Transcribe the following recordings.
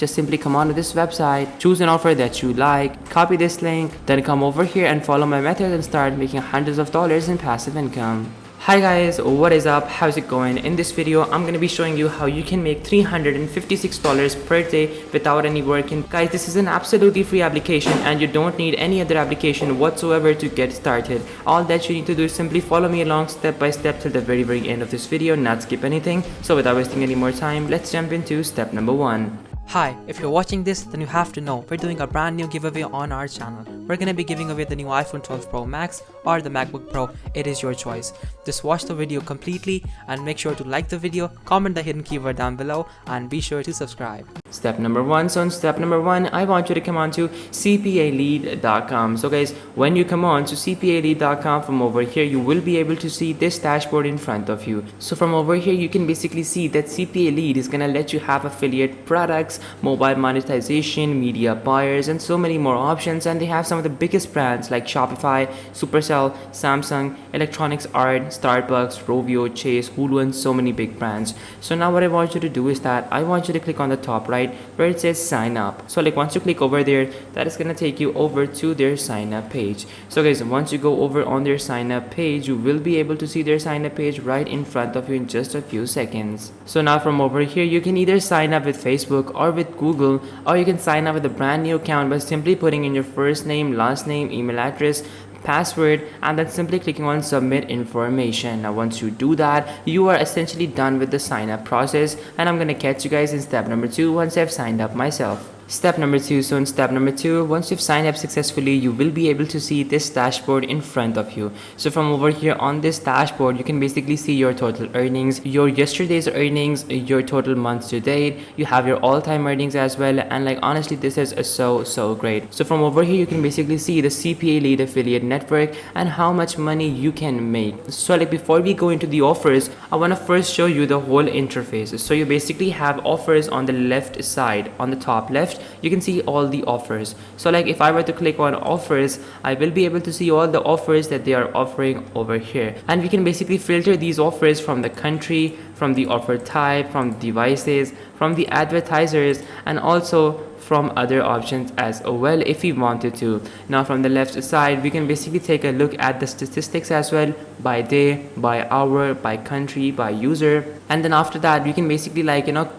just simply come onto this website, choose an offer that you like, copy this link, then come over here and follow my method and start making hundreds of dollars in passive income. Hi guys, what is up? How's it going? In this video, I'm gonna be showing you how you can make $356 per day without any work. And guys, this is an absolutely free application and you don't need any other application whatsoever to get started. All that you need to do is simply follow me along step by step till the very end of this video, not skip anything. So without wasting any more time, let's jump into step number 1. Hi, if you're watching this, then you have to know we're doing a brand new giveaway on our channel. We're gonna be giving away the new iPhone 12 Pro Max or the MacBook Pro. It is your choice. Just watch the video completely and make sure to like the video, comment the hidden keyword down below, and be sure to subscribe. Step number 1. So in step number 1, I want you to come on to cpalead.com. So guys, when you come on to cpalead.com, from over here you will be able to see this dashboard in front of you. So from over here you can basically see that CPA Lead is gonna let you have affiliate products, mobile monetization, media buyers, and so many more options. And they have some of the biggest brands like Shopify, Supercell, Samsung, Electronics Art, Starbucks, Rovio, Chase, Hulu, and so many big brands. So now what I want you to do is that I want you to click on the top right where it says sign up. So like once you click over there, that is gonna take you over to their sign up page. So guys, once you go over on their sign up page, you will be able to see their sign up page right in front of you in just a few seconds. So now from over here you can either sign up with Facebook or with Google, or you can sign up with a brand new account by simply putting in your first name, last name, email address, password, and then simply clicking on submit information. Now once you do that, you are essentially done with the sign up process, and I'm gonna catch you guys in step number 2 once I've signed up myself. Step number 2. So in step number 2, once you've signed up successfully, you will be able to see this dashboard in front of you. So from over here on this dashboard, you can basically see your total earnings, your yesterday's earnings, your total months to date. You have your all-time earnings as well, and like honestly, this is so great. So from over here you can basically see the CPA Lead affiliate network and how much money you can make. So like before we go into the offers, I want to first show you the whole interface. So you basically have offers on the left side. On the top left, you can see all the offers. So like if I were to click on offers, I will be able to see all the offers that they are offering over here, and we can basically filter these offers from the country, from the offer type, from devices, from the advertisers, and also from other options as well if we wanted to. Now from the left side we can basically take a look at the statistics as well, by day, by hour, by country, by user, and then after that we can basically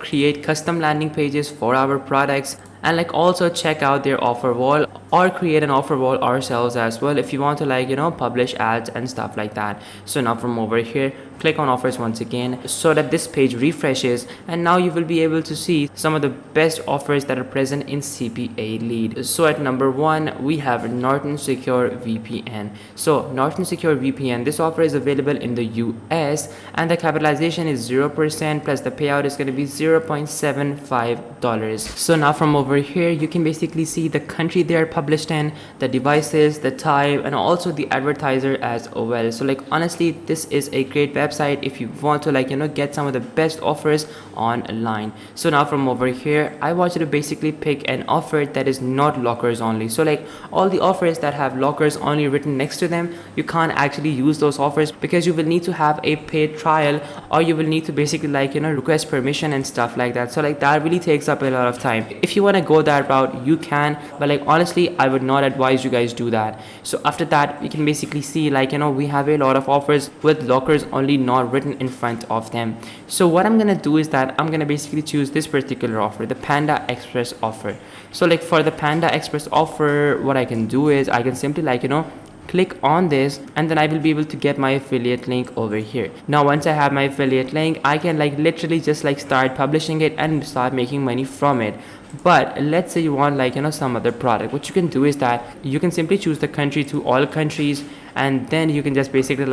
create custom landing pages for our products, and also check out their offer wall or create an offer wall ourselves as well if you want to publish ads and stuff like that. So now from over here, click on offers once again so that this page refreshes, and now you will be able to see some of the best offers that are present in CPA Lead. So at number 1 we have Norton Secure VPN. So Norton Secure VPN, this offer is available in the US and the capitalization is 0% plus the payout is going to be $0.75. So now from over here you can basically see the country they are published in, the devices, the type, and also the advertiser as well. So honestly, this is a great website if you want to get some of the best offers online. So now from over here I want you to basically pick an offer that is not lockers only. So all the offers that have lockers only written next to them, you can't actually use those offers because you will need to have a paid trial, or you will need to basically request permission and stuff like that. So that really takes up a lot of time. If you want to go that route, you can, but honestly I would not advise you guys do that. So after that we can basically see we have a lot of offers with lockers only not written in front of them. So what I'm gonna do is that I'm gonna basically choose this particular offer, the Panda Express offer. So for the Panda Express offer, what I can do is I can simply click on this, and then I will be able to get my affiliate link over here. Now once I have my affiliate link, I can literally just start publishing it and start making money from it. But let's say you want some other product, what you can do is that you can simply choose the country to all countries, and then you can just basically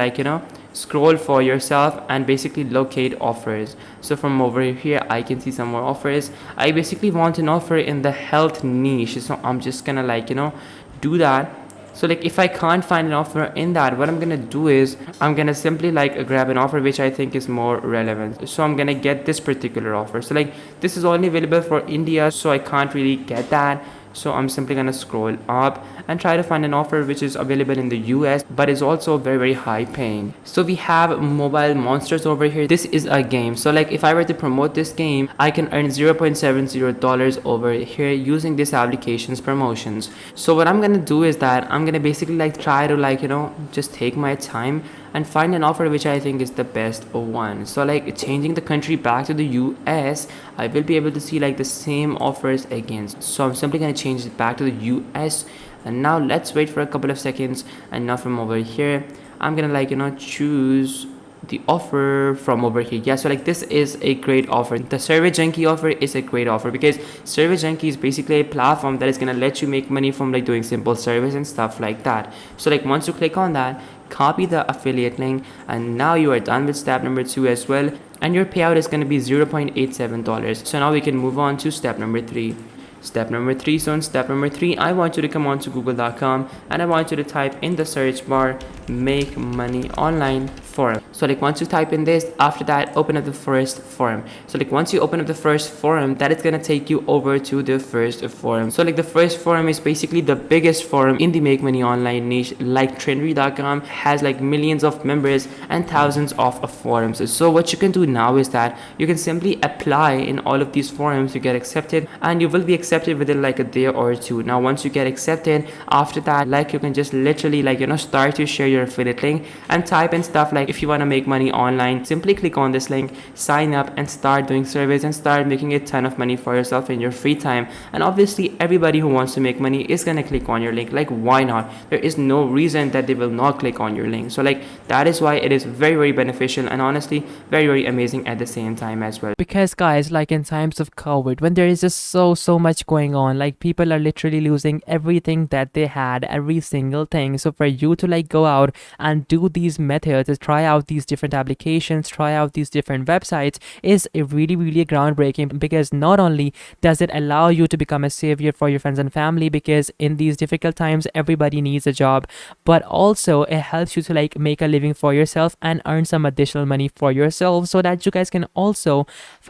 scroll for yourself and basically locate offers. So from over here I can see some more offers. I basically want an offer in the health niche, so I'm just gonna do that. So if I can't find an offer in that, what I'm gonna do is I'm gonna simply grab an offer which I think is more relevant. So I'm gonna get this particular offer. So this is only available for India, so I can't really get that. So I'm simply gonna scroll up and try to find an offer which is available in the US but is also very high paying. So we have Mobile Monsters over here. This is a game. So like if I were to promote this game, I can earn $0.70 over here using this application's promotions. So what I'm gonna do is that I'm gonna basically like try to like, you know, just take my time and find an offer which I think is the best one. So like changing the country back to the US, I will be able to see like the same offers again. So I'm simply gonna change it back to the US, and now let's wait for a couple of seconds. And now from over here, I'm gonna like, you know, choose the offer from over here. Yeah, so like this is a great offer. The Survey Junkie offer is a great offer because Survey Junkie is basically a platform that is gonna let you make money from like doing simple surveys and stuff like that. So like once you click on that, copy the affiliate link, and now you are done with step number 2 as well, and your payout is going to be $0.87. So now we can move on to step number 3. Step number 3. So in step number 3, I want you to come on to google.com and I want you to type in the search bar make money online forum. So like once you type in this, after that open up the first forum. So like once you open up the first forum, that is gonna take you over to the first forum. So like the first forum is basically the biggest forum in the make money online niche. Like trendy.com has like millions of members and thousands of forums. So what you can do now is that you can simply apply in all of these forums to get accepted, and you will be accepted within like a day or two. Now once you get accepted, after that like you can just literally like, you know, start to share your affiliate link and type in stuff like if you want to make money online, simply click on this link, sign up and start doing surveys and start making a ton of money for yourself in your free time. And obviously everybody who wants to make money is gonna click on your link. Like why not? There is no reason that they will not click on your link. So like that is why it is very beneficial and honestly very amazing at the same time as well. Because guys, like in times of COVID, when there is just so much going on, like people are literally losing everything that they had, every single thing. So for you to like go out and do these methods, try out these different applications, try out these different websites, is a really groundbreaking, because not only does it allow you to become a savior for your friends and family, because in these difficult times everybody needs a job, but also it helps you to like make a living for yourself and earn some additional money for yourself, so that you guys can also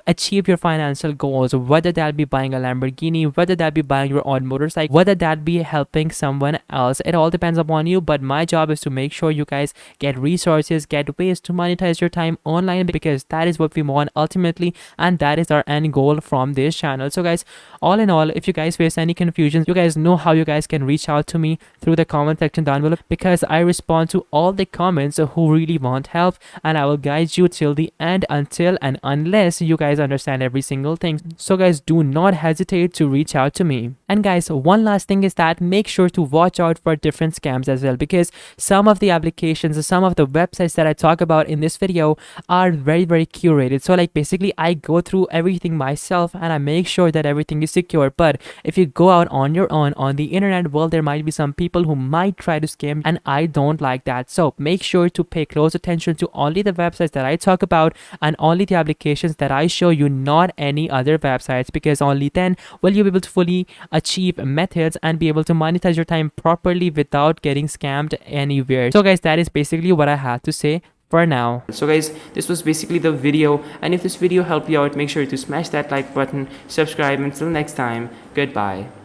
achieve your financial goals, whether that be buying a Lamborghini, whether that be buying your own motorcycle, whether that be helping someone else. It all depends upon you, but my job is to make sure you guys get resources, get ways to monetize your time online, because that is what we want ultimately, and that is our end goal from this channel. So guys, all in all, if you guys face any confusion, you guys know how you guys can reach out to me through the comment section down below, because I respond to all the comments who really want help, and I will guide you till the end, until and unless you guys understand every single thing. So guys, do not hesitate to reach out to me. And guys, one last thing is that make sure to watch out for different scams as well, because some of the applications, some of the websites that I talk about in this video are very curated. So like basically I go through everything myself and I make sure that everything is secure. But if you go out on your own on the internet, well, there might be some people who might try to scam, and I don't like that. So make sure to pay close attention to only the websites that I talk about and only the applications that I show you, not any other websites, because only then will you be able to fully achieve methods and be able to monetize your time properly without getting scammed anywhere. So guys, that is basically what I had to say for now. So guys, this was basically the video, and if this video helped you out, make sure to smash that like button, subscribe. Until next time, goodbye.